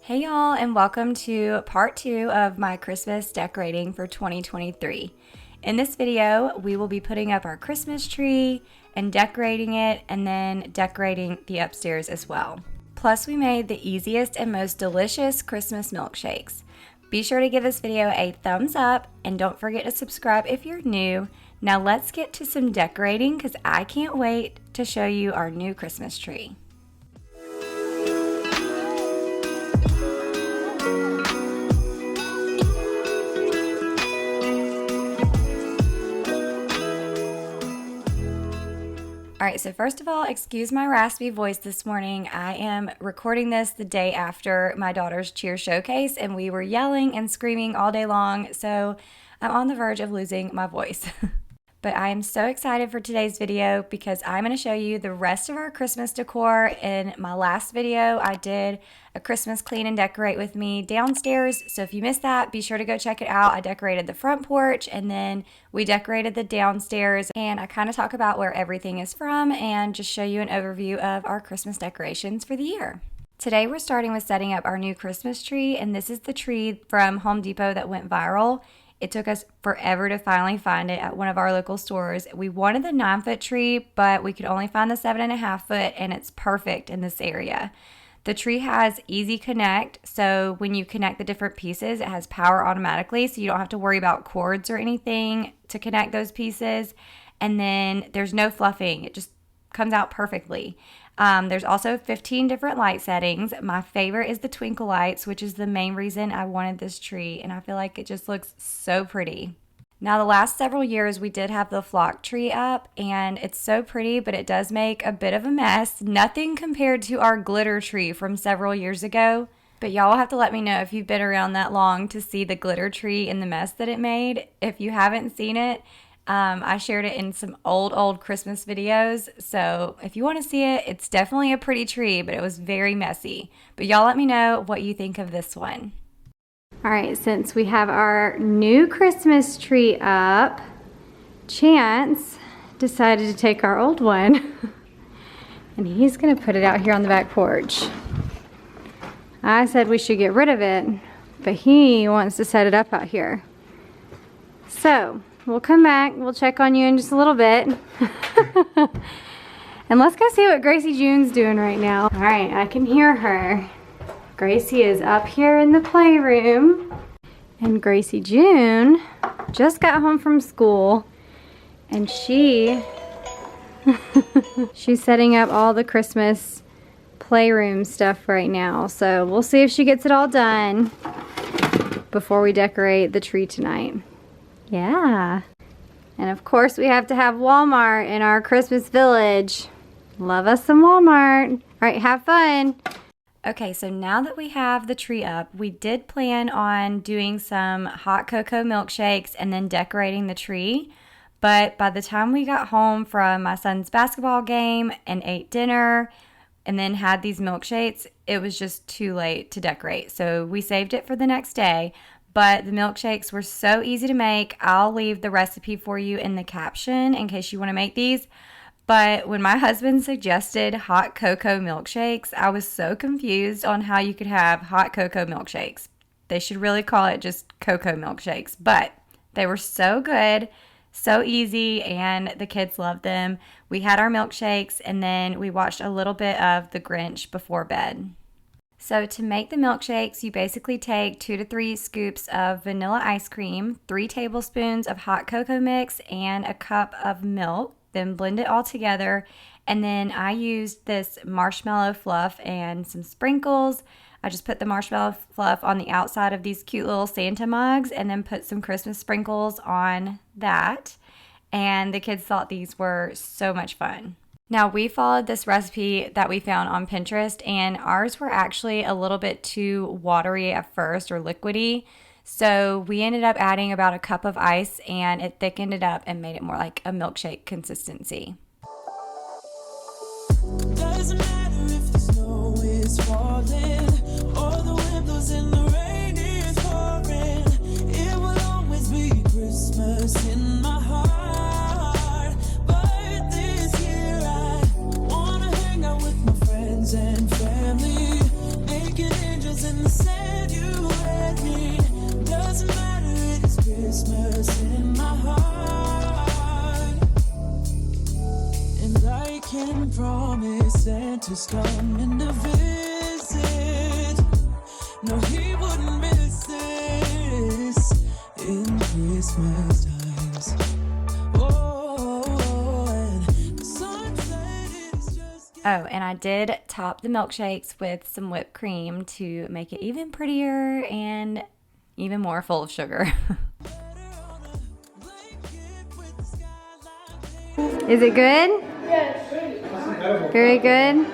Hey y'all, and welcome to part 2 of my Christmas decorating for 2023. In this video, we will be putting up our Christmas tree and decorating it, and then decorating the upstairs as well. Plus, we made the easiest and most delicious Christmas milkshakes. Be sure to give this video a thumbs up, and don't forget to subscribe if you're new. Now let's get to some decorating because I can't wait to show you our new Christmas tree. Alright, so first of all, excuse my raspy voice this morning. I am recording this the day after my daughter's cheer showcase, and we were yelling and screaming all day long, so I'm on the verge of losing my voice. But I am so excited for today's video because I'm going to show you the rest of our Christmas decor. In my last video, I did a Christmas clean and decorate with me downstairs. So if you missed that, be sure to go check it out. I decorated the front porch and then we decorated the downstairs. And I kind of talk about where everything is from and just show you an overview of our Christmas decorations for the year. Today we're starting with setting up our new Christmas tree, and this is the tree from Home Depot that went viral. It took us forever to finally find it at one of our local stores. We wanted the 9-foot tree, but we could only find the 7.5 foot, and it's perfect in this area. The tree has easy connect, so when you connect the different pieces, it has power automatically, so you don't have to worry about cords or anything to connect those pieces. And then there's no fluffing. It just comes out perfectly. There's also 15 different light settings. My favorite is the twinkle lights, which is the main reason I wanted this tree, and I feel like it just looks so pretty. Now, the last several years we did have the flock tree up, and it's so pretty, but it does make a bit of a mess. Nothing compared to our glitter tree from several years ago, but y'all will have to let me know if you've been around that long to see the glitter tree and the mess that it made. If you haven't seen it, I shared it in some old Christmas videos, so if you want to see it, it's definitely a pretty tree, but it was very messy. But y'all let me know what you think of this one. Alright, since we have our new Christmas tree up, Chance decided to take our old one, and he's going to put it out here on the back porch. I said we should get rid of it, but he wants to set it up out here. So we'll come back, we'll check on you in just a little bit. And let's go see what Gracie June's doing right now. All right, I can hear her. Gracie is up here in the playroom. And Gracie June just got home from school. And she's setting up all the Christmas playroom stuff right now. So we'll see if she gets it all done before we decorate the tree tonight. Yeah. And of course we have to have Walmart in our Christmas village. Love us some Walmart. All right, have fun. Okay, so now that we have the tree up, we did plan on doing some hot cocoa milkshakes and then decorating the tree. But by the time we got home from my son's basketball game and ate dinner and then had these milkshakes, it was just too late to decorate. So we saved it for the next day. But the milkshakes were so easy to make. I'll leave the recipe for you in the caption in case you want to make these. But when my husband suggested hot cocoa milkshakes, I was so confused on how you could have hot cocoa milkshakes. They should really call it just cocoa milkshakes. But they were so good, so easy, and the kids loved them. We had our milkshakes, and then we watched a little bit of The Grinch before bed. So to make the milkshakes, you basically take 2 to 3 scoops of vanilla ice cream, 3 tablespoons of hot cocoa mix, and a cup of milk. Then blend it all together. And then I used this marshmallow fluff and some sprinkles. I just put the marshmallow fluff on the outside of these cute little Santa mugs and then put some Christmas sprinkles on that. And the kids thought these were so much fun. Now, we followed this recipe that we found on Pinterest, and ours were actually a little bit too watery at first, or liquidy. So we ended up adding about a cup of ice, and it thickened it up and made it more like a milkshake consistency. Doesn't matter if the snow is falling or the wind blows and the rain is pouring. It will always be Christmas in my heart. But this year I wanna hang out with my friends and family, making angels in the making promise Santa's coming to visit. No, he wouldn't miss this in Christmas times. Oh, and the sunset is just Oh, and I did top the milkshakes with some whipped cream to make it even prettier and even more full of sugar. Is it good? Yes. Very good.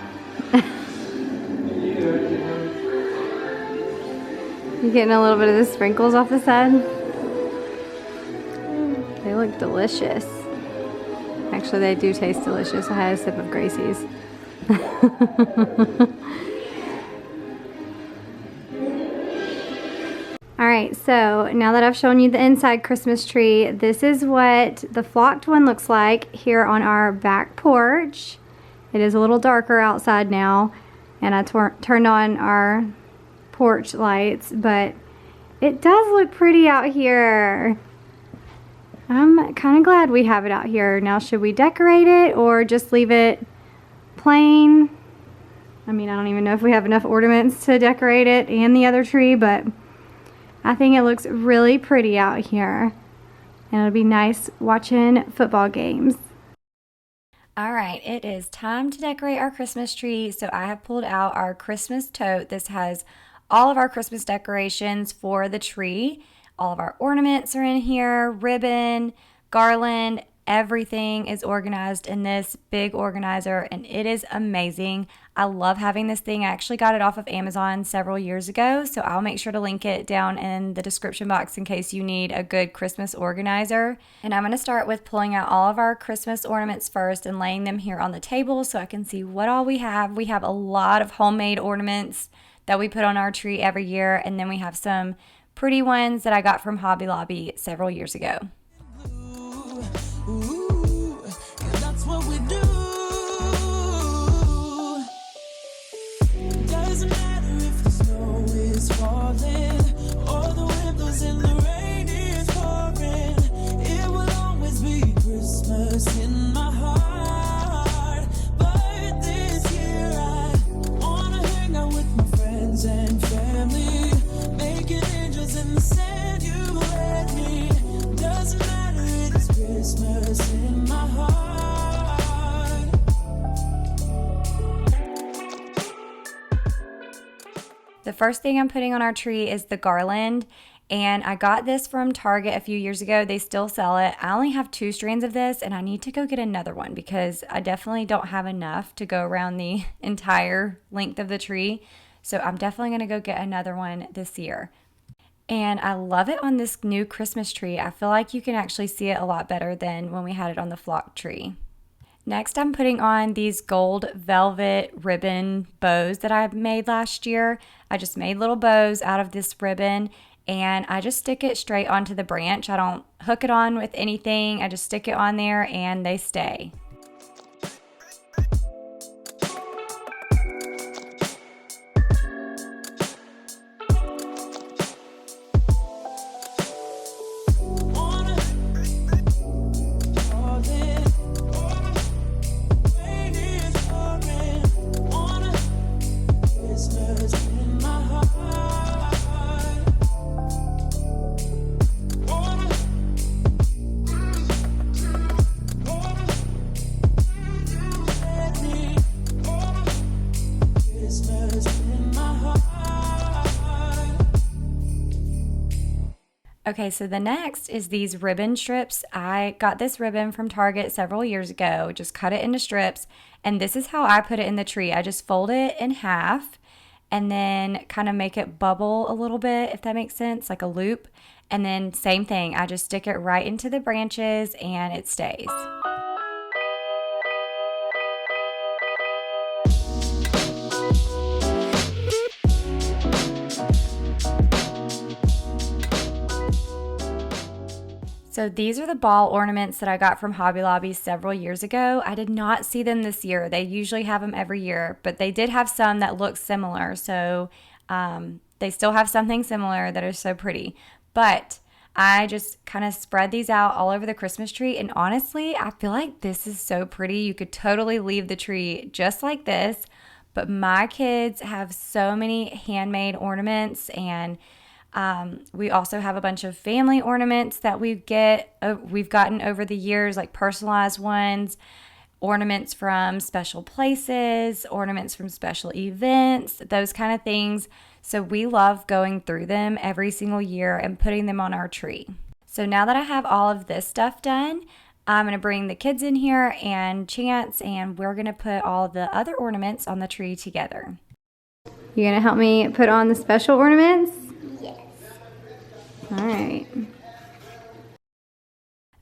You getting a little bit of the sprinkles off the side? They look delicious. Actually, they do taste delicious. I had a sip of Gracie's. Alright, so now that I've shown you the inside Christmas tree, this is what the flocked one looks like here on our back porch. It is a little darker outside now, and I turned on our porch lights, but it does look pretty out here. I'm kind of glad we have it out here. Now, should we decorate it or just leave it plain? I mean, I don't even know if we have enough ornaments to decorate it and the other tree, but I think it looks really pretty out here. And it'll be nice watching football games. All right, it is time to decorate our Christmas tree. So I have pulled out our Christmas tote. This has all of our Christmas decorations for the tree. All of our ornaments are in here, ribbon, garland, everything is organized in this big organizer, and it is amazing. I love having this thing. I actually got it off of Amazon several years ago, so I'll make sure to link it down in the description box in case you need a good Christmas organizer. And I'm going to start with pulling out all of our Christmas ornaments first and laying them here on the table so I can see what all we have. We have a lot of homemade ornaments that we put on our tree every year, and then we have some pretty ones that I got from Hobby Lobby several years ago. ooh, yeah, that's what we do. Doesn't matter if the snow is falling or the windows and the rain is pouring. It will always be Christmas in my heart. But this year I wanna hang out with my friends and family, making angels in the sand you let me. Doesn't matter, it's Christmas in my heart. The first thing I'm putting on our tree is the garland, and I got this from Target a few years ago. They still sell it. I only have 2 strands of this, and I need to go get another one because I definitely don't have enough to go around the entire length of the tree. So I'm definitely going to go get another one this year. And I love it on this new Christmas tree. I feel like you can actually see it a lot better than when we had it on the flock tree. Next, I'm putting on these gold velvet ribbon bows that I made last year. I just made little bows out of this ribbon, and I just stick it straight onto the branch. I don't hook it on with anything. I just stick it on there and they stay. Okay, so the next is these ribbon strips. I got this ribbon from Target several years ago, just cut it into strips, and this is how I put it in the tree. I just fold it in half and then kind of make it bubble a little bit, if that makes sense, like a loop. And then same thing, I just stick it right into the branches and it stays. So these are the ball ornaments that I got from Hobby Lobby several years ago. I did not see them this year. They usually have them every year, but they did have some that look similar. So they still have something similar that is so pretty. But I just kind of spread these out all over the Christmas tree. And honestly, I feel like this is so pretty. You could totally leave the tree just like this. But my kids have so many handmade ornaments, and we also have a bunch of family ornaments that we've gotten over the years, like personalized ones, ornaments from special places, ornaments from special events, those kind of things. So we love going through them every single year and putting them on our tree. So now that I have all of this stuff done, I'm going to bring the kids in here and Chance, and we're going to put all the other ornaments on the tree together. You going to help me put on the special ornaments? Yes. All right.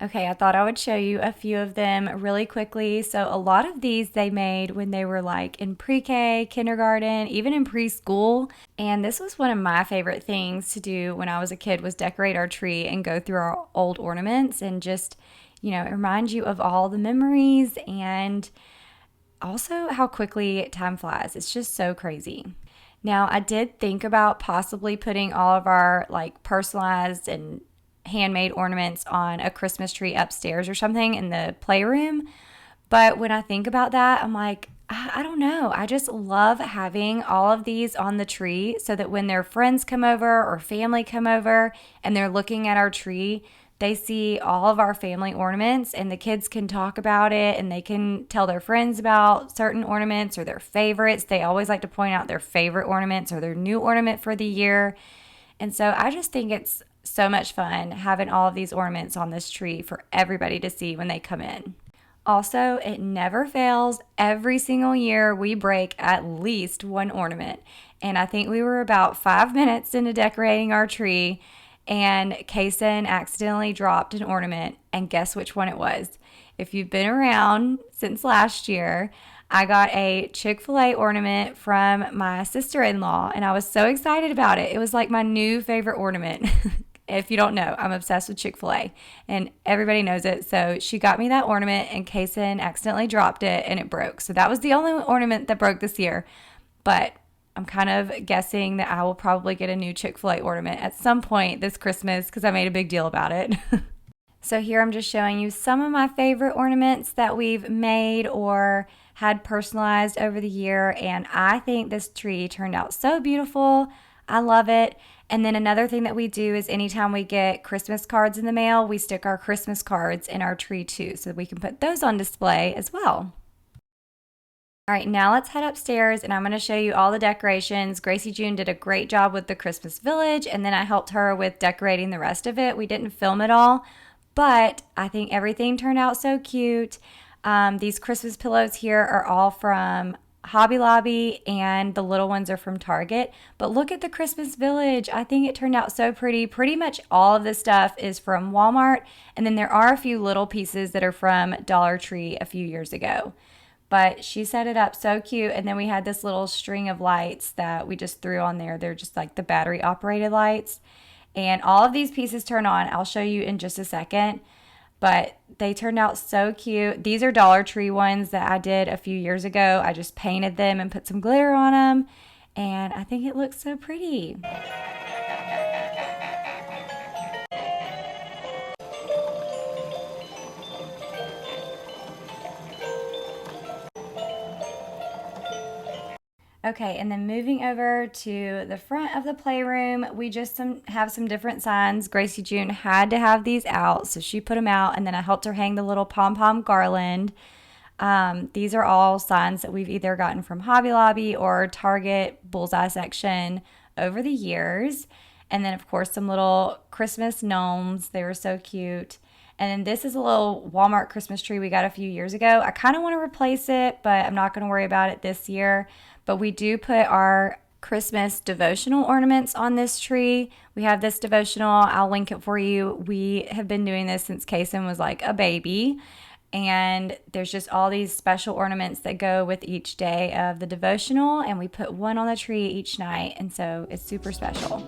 Okay, I thought I would show you a few of them really quickly. So a lot of these they made when they were like in pre-K, kindergarten, even in preschool. And this was one of my favorite things to do when I was a kid, was decorate our tree and go through our old ornaments and just, you know, remind you of all the memories and also how quickly time flies. It's just so crazy. Now, I did think about possibly putting all of our like personalized and handmade ornaments on a Christmas tree upstairs or something in the playroom. But when I think about that, I'm like, I don't know. I just love having all of these on the tree so that when their friends come over or family come over and they're looking at our tree, they see all of our family ornaments and the kids can talk about it and they can tell their friends about certain ornaments or their favorites. They always like to point out their favorite ornaments or their new ornament for the year. And so I just think it's so much fun having all of these ornaments on this tree for everybody to see when they come in. Also, it never fails. Every single year we break at least one ornament. And I think we were about 5 minutes into decorating our tree and Kason accidentally dropped an ornament, and guess which one it was? If you've been around since last year, I got a Chick-fil-A ornament from my sister-in-law and I was so excited about it. It was like my new favorite ornament. If you don't know, I'm obsessed with Chick-fil-A and everybody knows it. So she got me that ornament and Kason accidentally dropped it and it broke. So that was the only ornament that broke this year. But I'm kind of guessing that I will probably get a new Chick-fil-A ornament at some point this Christmas because I made a big deal about it. So here I'm just showing you some of my favorite ornaments that we've made or had personalized over the year. And I think this tree turned out so beautiful. I love it. And then another thing that we do is anytime we get Christmas cards in the mail, we stick our Christmas cards in our tree too, so we can put those on display as well. All right, now let's head upstairs and I'm going to show you all the decorations. Gracie June did a great job with the Christmas village, and then I helped her with decorating the rest of it. We didn't film it all, but I think everything turned out so cute. These Christmas pillows here are all from Hobby Lobby and the little ones are from Target. But look at the Christmas village. I think it turned out so pretty. Pretty much all of this stuff is from Walmart, and then there are a few little pieces that are from Dollar Tree a few years ago. But she set it up so cute, and then we had this little string of lights that we just threw on there. They're just like the battery operated lights, and all of these pieces turn on. I'll show you in just a second. But they turned out so cute. These are Dollar Tree ones that I did a few years ago. I just painted them and put some glitter on them. And I think it looks so pretty. Okay, and then moving over to the front of the playroom, we just have some different signs. Gracie June had to have these out, so she put them out, and then I helped her hang the little pom-pom garland. These are all signs that we've either gotten from Hobby Lobby or Target Bullseye section over the years. And then, of course, some little Christmas gnomes. They were so cute. And then this is a little Walmart Christmas tree we got a few years ago. I kind of want to replace it, but I'm not going to worry about it this year. But we do put our Christmas devotional ornaments on this tree. We have this devotional. I'll link it for you. We have been doing this since Kason was like a baby. And there's just all these special ornaments that go with each day of the devotional. And we put one on the tree each night. And so it's super special.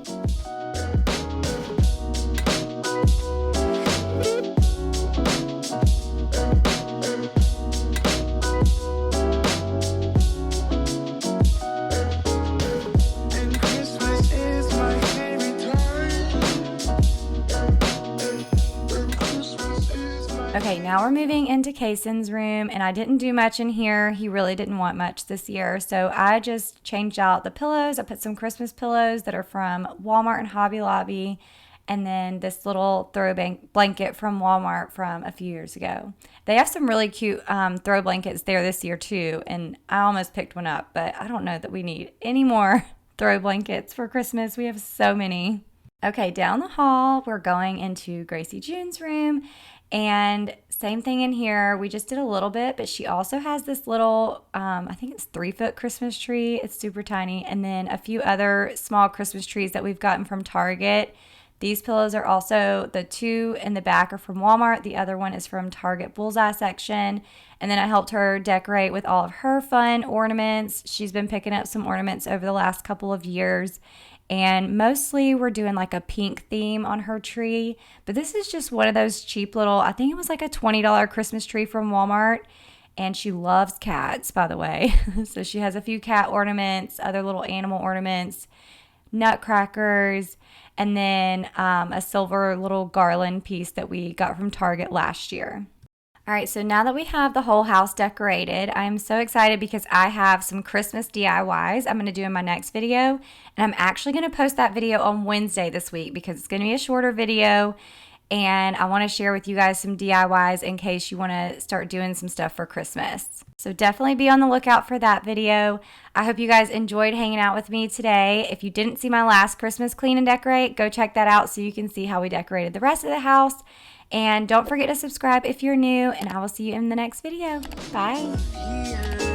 now we're moving into Kaysen's room, and I didn't do much in here. He really didn't want much this year, so I just changed out the pillows. I put some Christmas pillows that are from Walmart and Hobby Lobby, and then this little throw blanket from Walmart from a few years ago. They have some really cute throw blankets there this year too, and I almost picked one up, but I don't know that we need any more throw blankets for Christmas. We have so many. Okay, down the hall, we're going into Gracie June's room, and same thing in here. We just did a little bit, but she also has this little, I think it's 3-foot Christmas tree. It's super tiny, and then a few other small Christmas trees that we've gotten from Target. These pillows are also, the two in the back are from Walmart. The other one is from Target Bullseye section. And then I helped her decorate with all of her fun ornaments. She's been picking up some ornaments over the last couple of years. And mostly we're doing like a pink theme on her tree. But this is just one of those cheap little, I think it was like a $20 Christmas tree from Walmart. And she loves cats, by the way. So she has a few cat ornaments, other little animal ornaments, nutcrackers, and then a silver little garland piece that we got from Target last year. All right, so now that we have the whole house decorated, I'm so excited because I have some Christmas DIYs I'm going to do in my next video. And I'm actually going to post that video on Wednesday this week because it's going to be a shorter video. And I want to share with you guys some DIYs in case you want to start doing some stuff for Christmas. So definitely be on the lookout for that video. I hope you guys enjoyed hanging out with me today. If you didn't see my last Christmas clean and decorate, go check that out so you can see how we decorated the rest of the house. And don't forget to subscribe if you're new, and I will see you in the next video. Bye.